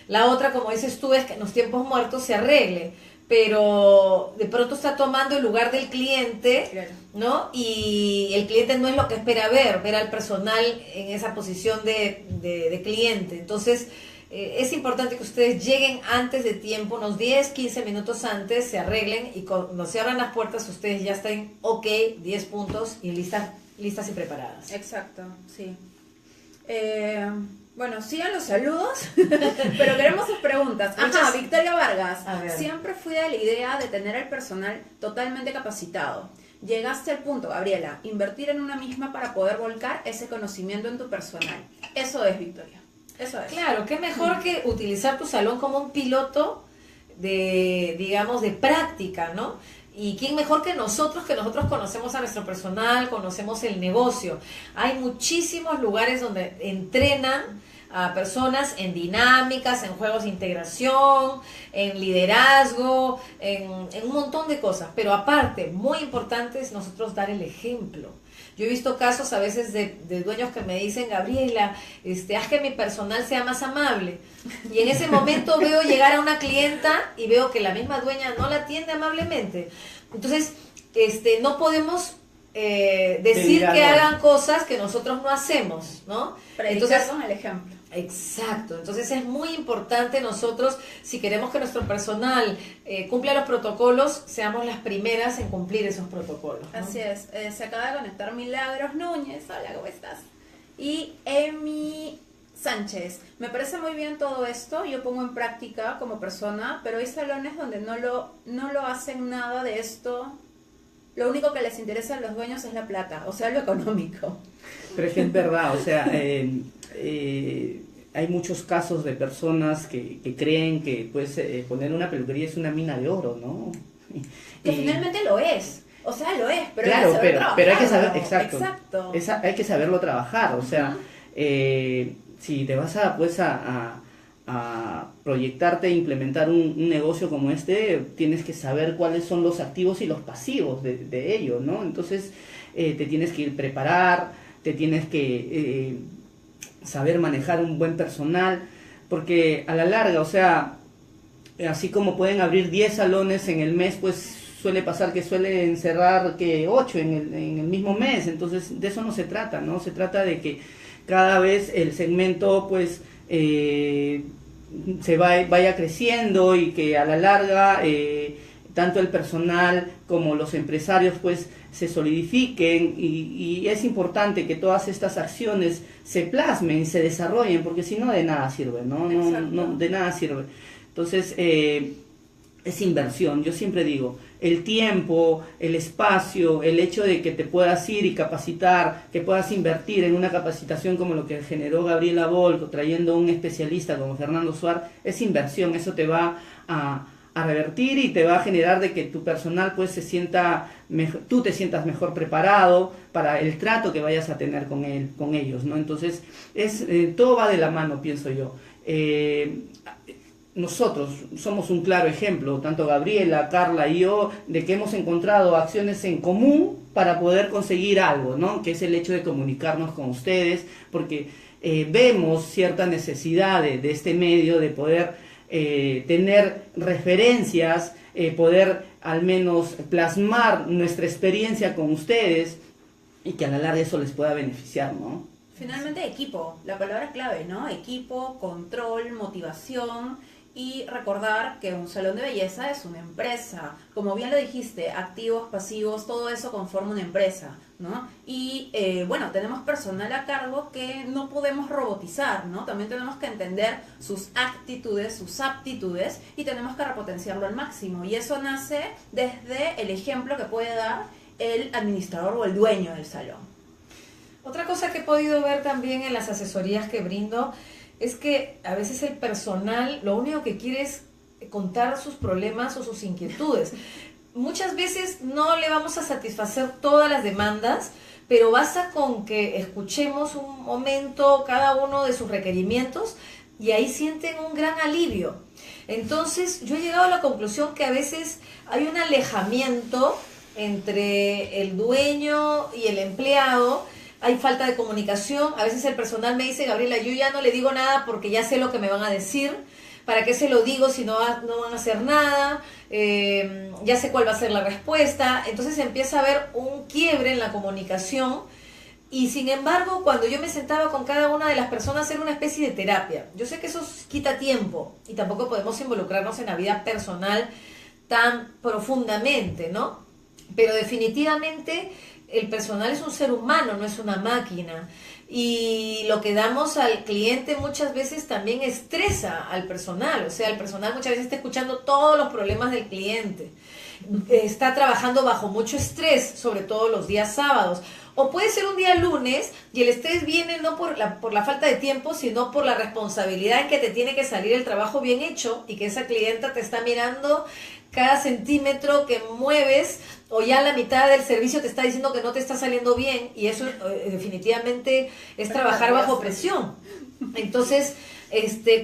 La otra, como dices tú, es que en los tiempos muertos se arregle, pero de pronto está tomando el lugar del cliente, claro, ¿no? Y el cliente no es lo que espera ver al personal en esa posición de cliente. Entonces, es importante que ustedes lleguen antes de tiempo, unos 10, 15 minutos antes, se arreglen y cuando se abran las puertas ustedes ya estén ok, 10 puntos y listas y preparadas. Exacto, sí. Bueno, sigan los saludos, pero queremos sus preguntas. Ajá, Victoria Vargas. Siempre fui de la idea de tener al personal totalmente capacitado. Llegaste al punto, Gabriela, invertir en una misma para poder volcar ese conocimiento en tu personal. Eso es, Victoria. Eso es. Claro, qué mejor que utilizar tu salón como un piloto de, digamos, de práctica, ¿no? Y quién mejor que nosotros conocemos a nuestro personal, conocemos el negocio. Hay muchísimos lugares donde entrenan a personas en dinámicas, en juegos de integración, en liderazgo, en un montón de cosas. Pero aparte, muy importante es nosotros dar el ejemplo. Yo he visto casos a veces de dueños que me dicen, Gabriela, haz que mi personal sea más amable. Y en ese momento veo llegar a una clienta y veo que la misma dueña no la atiende amablemente. Entonces, no podemos decir Delegar, que ¿no? hagan cosas que nosotros no hacemos, ¿no? Predicar con el ejemplo. Exacto, entonces es muy importante nosotros, si queremos que nuestro personal cumpla los protocolos, seamos las primeras en cumplir esos protocolos, ¿no? Así es. Se acaba de conectar Milagros Núñez. Hola, ¿cómo estás? Y Emi Sánchez. Me parece muy bien todo esto. Yo pongo en práctica como persona, pero hay salones donde no lo hacen nada de esto. Lo único que les interesa a los dueños es la plata, o sea, lo económico. Pero es que es verdad, o sea, hay muchos casos de personas que creen que pues poner una peluquería es una mina de oro, ¿no? Que finalmente lo es. O sea, lo es, pero claro, hay que saber pero hay que saber, trabajarlo. exacto. Exacto. Hay que saberlo trabajar, o sea, si te vas a pues a proyectarte e implementar un negocio como este, tienes que saber cuáles son los activos y los pasivos de ello, ¿no? Entonces te tienes que ir preparar, te tienes que saber manejar un buen personal, porque a la larga, o sea, así como pueden abrir 10 salones en el mes, pues suele pasar que suelen cerrar que 8 en el mismo mes. Entonces de eso no se trata, ¿no? Se trata de que cada vez el segmento pues vaya creciendo y que a la larga tanto el personal como los empresarios pues se solidifiquen, y es importante que todas estas acciones se plasmen y se desarrollen, porque si no de nada sirve, ¿no? No, de nada sirve. Entonces es inversión. Yo siempre digo, el tiempo, el espacio, el hecho de que te puedas ir y capacitar, que puedas invertir en una capacitación como lo que generó Gabriela Volco, trayendo un especialista como Fernando Suárez, es inversión. Eso te va a revertir y te va a generar de que tu personal pues se sienta mejor, tú te sientas mejor preparado para el trato que vayas a tener con ellos, ¿no? Entonces todo va de la mano, pienso yo. Nosotros somos un claro ejemplo, tanto Gabriela, Carla y yo, de que hemos encontrado acciones en común para poder conseguir algo, ¿no? Que es el hecho de comunicarnos con ustedes, porque vemos cierta necesidad de este medio de poder tener referencias, poder al menos plasmar nuestra experiencia con ustedes y que a la larga eso les pueda beneficiar, ¿no? Finalmente equipo, la palabra clave, ¿no? Equipo, control, motivación y recordar que un salón de belleza es una empresa. Como bien lo dijiste, activos, pasivos, todo eso conforma una empresa, ¿no? Y bueno, tenemos personal a cargo que no podemos robotizar, ¿no? También tenemos que entender sus actitudes, sus aptitudes y tenemos que repotenciarlo al máximo. Y eso nace desde el ejemplo que puede dar el administrador o el dueño del salón. Otra cosa que he podido ver también en las asesorías que brindo es que a veces el personal lo único que quiere es contar sus problemas o sus inquietudes. Muchas veces no le vamos a satisfacer todas las demandas, pero basta con que escuchemos un momento cada uno de sus requerimientos y ahí sienten un gran alivio. Entonces yo he llegado a la conclusión que a veces hay un alejamiento entre el dueño y el empleado. Hay falta de comunicación. A veces el personal me dice, Gabriela, yo ya no le digo nada porque ya sé lo que me van a decir. ¿Para qué se lo digo si no van a hacer nada? Ya sé cuál va a ser la respuesta. Entonces empieza a haber un quiebre en la comunicación. Y sin embargo, cuando yo me sentaba con cada una de las personas, era una especie de terapia. Yo sé que eso quita tiempo y tampoco podemos involucrarnos en la vida personal tan profundamente, ¿no? Pero definitivamente el personal es un ser humano, no es una máquina. Y lo que damos al cliente muchas veces también estresa al personal. O sea, el personal muchas veces está escuchando todos los problemas del cliente. Está trabajando bajo mucho estrés, sobre todo los días sábados. O puede ser un día lunes y el estrés viene no por la falta de tiempo, sino por la responsabilidad en que te tiene que salir el trabajo bien hecho y que esa clienta te está mirando cada centímetro que mueves, o ya la mitad del servicio te está diciendo que no te está saliendo bien, y eso definitivamente es trabajar bajo presión. Entonces,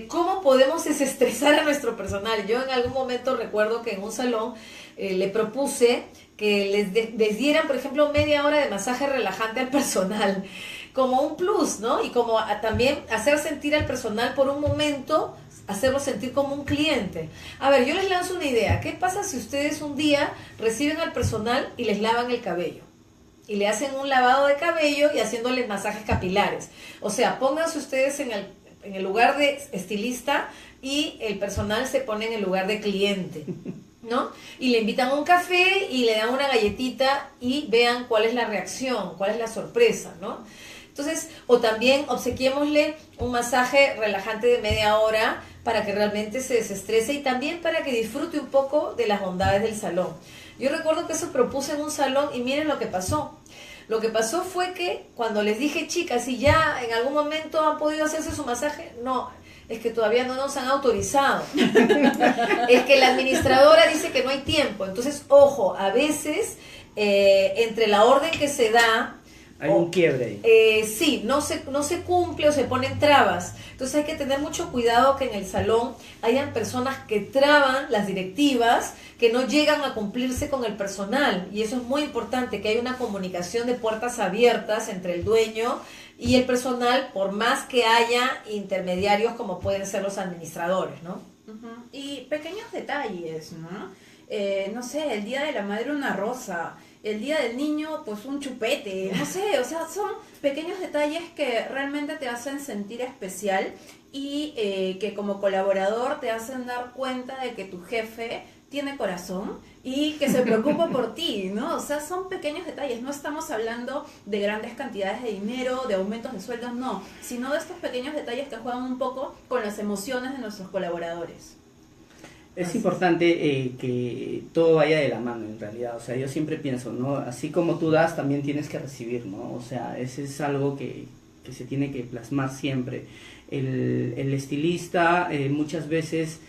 ¿cómo podemos desestresar a nuestro personal? Yo en algún momento recuerdo que en un salón le propuse que les dieran, por ejemplo, media hora de masaje relajante al personal, como un plus, ¿no? Y como también hacer sentir al personal por un momento, hacerlo sentir como un cliente. A ver, yo les lanzo una idea. ¿Qué pasa si ustedes un día reciben al personal y les lavan el cabello? y le hacen un lavado de cabello y haciéndole masajes capilares. O sea, pónganse ustedes en el lugar de estilista y el personal se pone en el lugar de cliente, ¿no? Y le invitan a un café y le dan una galletita y vean cuál es la reacción, cuál es la sorpresa, ¿no? Entonces, o también obsequiémosle un masaje relajante de media hora para que realmente se desestrese y también para que disfrute un poco de las bondades del salón. Yo recuerdo que eso propuse en un salón y miren lo que pasó. Lo que pasó fue que cuando les dije, chicas, si ya en algún momento han podido hacerse su masaje, no, es que todavía no nos han autorizado. Es que la administradora dice que no hay tiempo. Entonces, ojo, a veces entre la orden que se da, hay un quiebre ahí. Sí, no se cumple o se ponen trabas. Entonces hay que tener mucho cuidado que en el salón hayan personas que traban las directivas, que no llegan a cumplirse con el personal. Y eso es muy importante, que haya una comunicación de puertas abiertas entre el dueño y el personal, por más que haya intermediarios como pueden ser los administradores, ¿no? Uh-huh. Y pequeños detalles, ¿no? No sé, el día de la madre una rosa, el día del niño pues un chupete, no sé, o sea, son pequeños detalles que realmente te hacen sentir especial y que como colaborador te hacen dar cuenta de que tu jefe tiene corazón y que se preocupa por ti, ¿no? O sea, son pequeños detalles, no estamos hablando de grandes cantidades de dinero, de aumentos de sueldos, no, sino de estos pequeños detalles que juegan un poco con las emociones de nuestros colaboradores. Es importante que todo vaya de la mano en realidad, o sea, yo siempre pienso, ¿no? Así como tú das, también tienes que recibir, ¿no? O sea, ese es algo que se tiene que plasmar siempre. El estilista muchas veces,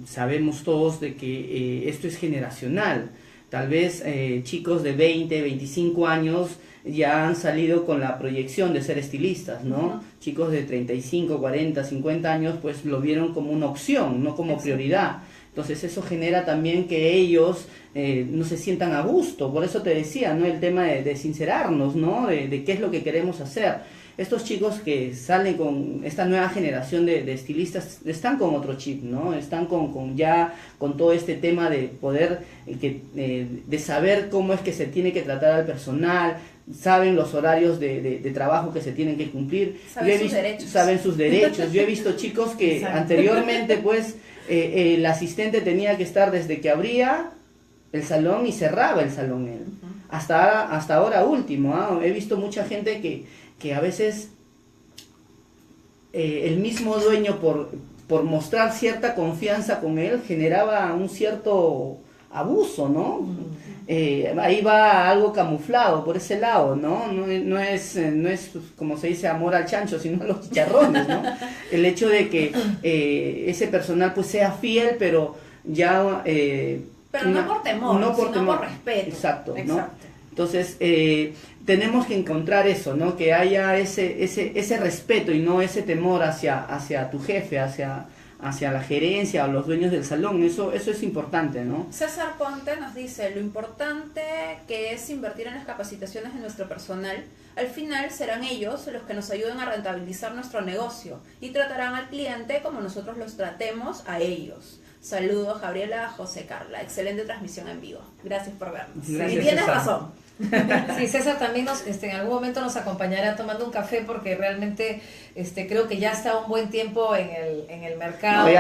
sabemos todos de que esto es generacional. Tal vez chicos de 20, 25 años ya han salido con la proyección de ser estilistas, ¿no? Uh-huh. Chicos de 35, 40, 50 años pues lo vieron como una opción, no como prioridad. Entonces eso genera también que ellos no se sientan a gusto. Por eso te decía, ¿no? El tema de sincerarnos, ¿no? De qué es lo que queremos hacer. Estos chicos que salen con esta nueva generación de estilistas están con otro chip, ¿no? Están con todo este tema de poder, de saber cómo es que se tiene que tratar al personal, saben los horarios de trabajo que se tienen que cumplir. Saben sus derechos. Yo he visto chicos que anteriormente, pues, el asistente tenía que estar desde que abría el salón y cerraba el salón él. Uh-huh. Hasta ahora último, ¿eh? He visto mucha gente que a veces el mismo dueño por mostrar cierta confianza con él generaba un cierto abuso, ¿no? Uh-huh. Ahí va algo camuflado por ese lado, ¿no? No es como se dice amor al chancho, sino a los chicharrones, ¿no? El hecho de que ese personal pues sea fiel, pero ya... pero no por temor, sino por respeto. Exacto, ¿no? Entonces, tenemos que encontrar eso, ¿no? Que haya ese respeto y no ese temor hacia tu jefe, hacia la gerencia o los dueños del salón. Eso es importante, ¿no? César Ponte nos dice, lo importante que es invertir en las capacitaciones de nuestro personal. Al final serán ellos los que nos ayuden a rentabilizar nuestro negocio y tratarán al cliente como nosotros los tratemos a ellos. Saludos, Gabriela, José Carla. Excelente transmisión en vivo. Gracias por vernos. Gracias, y tienes César. razón. Sí, César también en algún momento nos acompañará tomando un café porque realmente creo que ya está un buen tiempo en el mercado. No,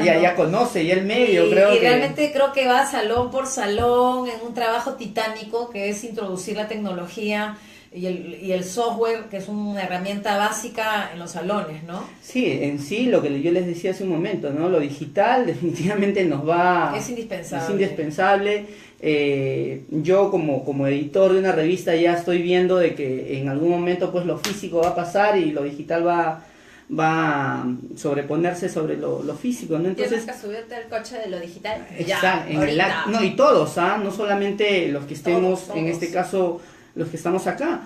ya conoce ya el medio, creo que... realmente creo que va salón por salón en un trabajo titánico que es introducir la tecnología y el software, que es una herramienta básica en los salones, ¿no? Sí, en sí, lo que yo les decía hace un momento, ¿no? Lo digital definitivamente nos va... Es indispensable. Es indispensable. Yo como editor de una revista ya estoy viendo de que en algún momento pues lo físico va a pasar y lo digital va a sobreponerse sobre lo físico, ¿no? Entonces, tienes que subirte al coche de lo digital. No, y todos, no solamente los que estemos, todos. En este caso, los que estamos acá.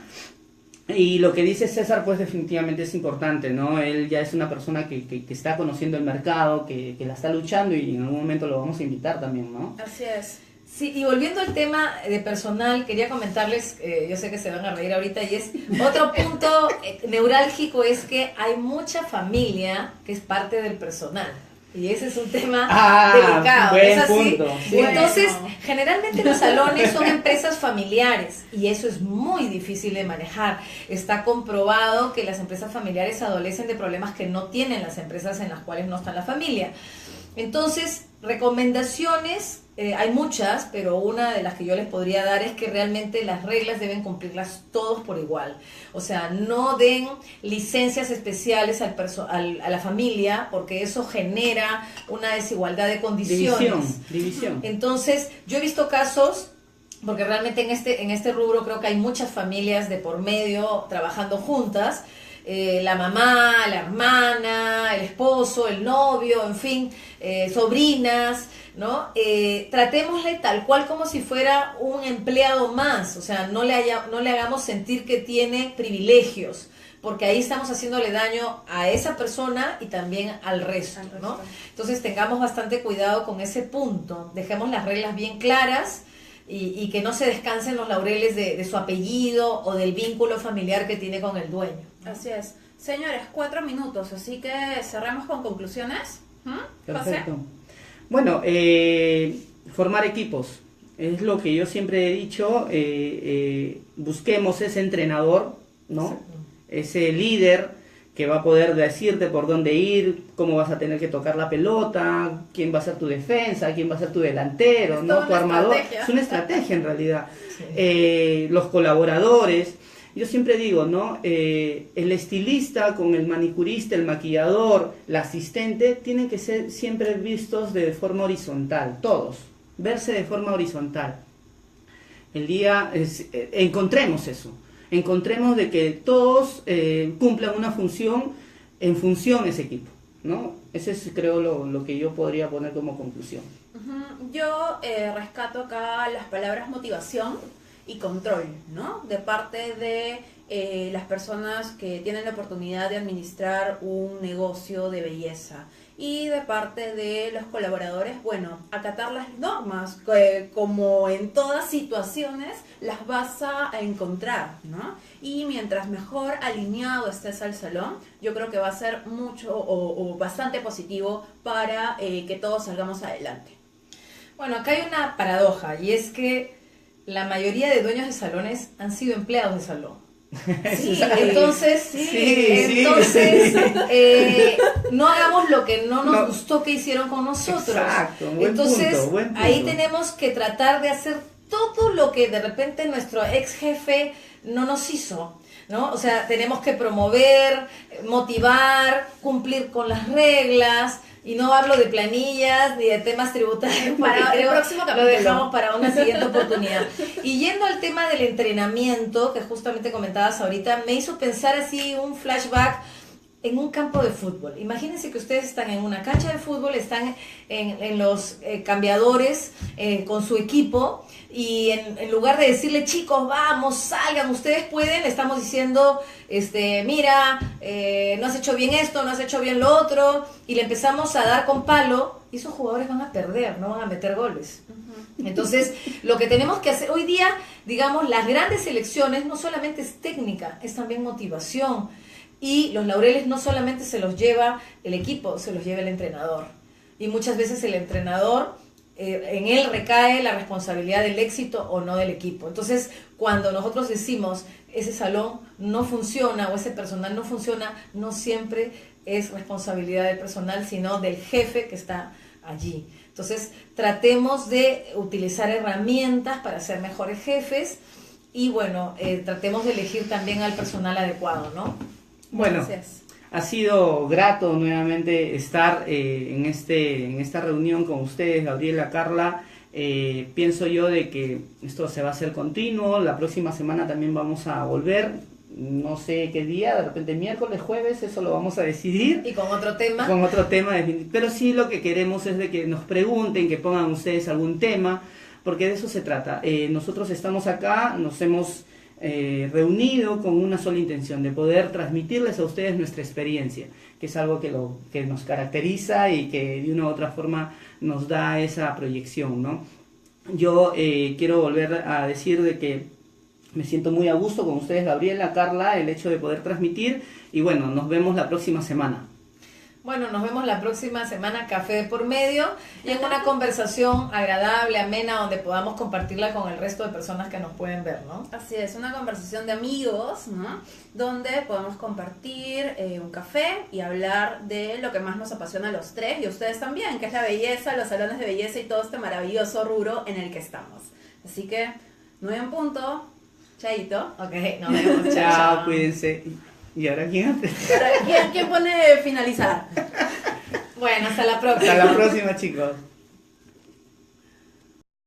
Y lo que dice César, pues definitivamente es importante, ¿no? Él ya es una persona que está conociendo el mercado, que la está luchando y en algún momento lo vamos a invitar también, ¿no? Así es. Sí, y volviendo al tema de personal, quería comentarles, yo sé que se van a reír ahorita, y es otro punto neurálgico es que hay mucha familia que es parte del personal. Y ese es un tema Ah, delicado, buen ¿es así? punto, sí. Entonces, Bueno. generalmente los salones son empresas familiares y eso es muy difícil de manejar. Está comprobado que las empresas familiares adolecen de problemas que no tienen las empresas en las cuales no está la familia. Entonces, recomendaciones, hay muchas, pero una de las que yo les podría dar es que realmente las reglas deben cumplirlas todos por igual. O sea, no den licencias especiales a la familia, porque eso genera una desigualdad de condiciones. División. Entonces, yo he visto casos, porque realmente en este rubro creo que hay muchas familias de por medio trabajando juntas, la mamá, la hermana, el esposo, el novio, en fin, sobrinas, ¿no? Tratémosle tal cual como si fuera un empleado más, o sea, no le hagamos sentir que tiene privilegios, porque ahí estamos haciéndole daño a esa persona y también al resto, ¿no? Entonces tengamos bastante cuidado con ese punto, dejemos las reglas bien claras y que no se descansen los laureles de su apellido o del vínculo familiar que tiene con el dueño. Así es. Señores, 4 minutos, así que cerremos con conclusiones. Perfecto. Bueno, formar equipos. Es lo que yo siempre he dicho. Busquemos ese entrenador, ¿no? Exacto. Ese líder que va a poder decirte por dónde ir, cómo vas a tener que tocar la pelota, quién va a ser tu defensa, quién va a ser tu delantero, Es ¿no? toda Tu una armador. estrategia. Es una estrategia en realidad. Sí. Los colaboradores. Yo siempre digo, ¿no? El estilista con el manicurista, el maquillador, el asistente, tienen que ser siempre vistos de forma horizontal, todos, verse de forma horizontal. Encontremos eso, encontremos de que todos cumplan una función, en función ese equipo, ¿no? Ese es, creo, lo que yo podría poner como conclusión. Yo rescato acá las palabras motivación y control, ¿no? De parte de las personas que tienen la oportunidad de administrar un negocio de belleza y de parte de los colaboradores, bueno, acatar las normas, como en todas situaciones las vas a encontrar, ¿no? Y mientras mejor alineado estés al salón, yo creo que va a ser mucho o bastante positivo para que todos salgamos adelante. Bueno, acá hay una paradoja y es que la mayoría de dueños de salones han sido empleados de salón. Sí, Entonces, sí. no hagamos lo que no nos No. gustó que hicieron con nosotros. Exacto, buen Entonces, punto, buen punto. ahí tenemos que tratar de hacer todo lo que de repente nuestro ex jefe no nos hizo, ¿no? O sea, tenemos que promover, motivar, cumplir con las reglas. Y no hablo de planillas ni de temas tributarios, porque Para el creo próximo lo capítulo. dejamos para una siguiente oportunidad. Y yendo al tema del entrenamiento, que justamente comentabas ahorita, me hizo pensar así un flashback en un campo de fútbol. Imagínense que ustedes están en una cancha de fútbol, están en los cambiadores con su equipo y en lugar de decirle, chicos, vamos, salgan, ustedes pueden, estamos diciendo, mira, no has hecho bien esto, no has hecho bien lo otro, y le empezamos a dar con palo y esos jugadores van a perder, no van a meter goles. Entonces, lo que tenemos que hacer hoy día, digamos, las grandes selecciones no solamente es técnica, es también motivación. Y los laureles no solamente se los lleva el equipo, se los lleva el entrenador. Y muchas veces el entrenador, en él recae la responsabilidad del éxito o no del equipo. Entonces, cuando nosotros decimos ese salón no funciona o ese personal no funciona, no siempre es responsabilidad del personal, sino del jefe que está allí. Entonces, tratemos de utilizar herramientas para ser mejores jefes y, bueno, tratemos de elegir también al personal adecuado, ¿no? Bueno, Gracias. ha sido grato nuevamente estar en esta reunión con ustedes, Gabriela, Carla. Pienso yo de que esto se va a hacer continuo. La próxima semana también vamos a volver. No sé qué día, de repente miércoles, jueves, eso lo vamos a decidir. Y con otro tema. Con otro tema, pero sí lo que queremos es de que nos pregunten, que pongan ustedes algún tema, porque de eso se trata. Nosotros estamos acá, nos hemos reunido con una sola intención, de poder transmitirles a ustedes nuestra experiencia, que es algo que nos caracteriza y que de una u otra forma nos da esa proyección, ¿no? Yo quiero volver a decir de que me siento muy a gusto con ustedes, Gabriela, Carla, el hecho de poder transmitir, y bueno, nos vemos la próxima semana. Bueno, nos vemos la próxima semana, café de por medio, y en una conversación agradable, amena, donde podamos compartirla con el resto de personas que nos pueden ver, ¿no? Así es, una conversación de amigos, ¿no? Donde podemos compartir un café y hablar de lo que más nos apasiona a los tres y a ustedes también, que es la belleza, los salones de belleza y todo este maravilloso rubro en el que estamos. Así que, 9 en punto, chaito. Ok, nos vemos, Chao, cuídense. ¿Y ahora quién hace? Ahora, ¿quién pone finalizar? Bueno, hasta la próxima. Hasta la próxima, chicos.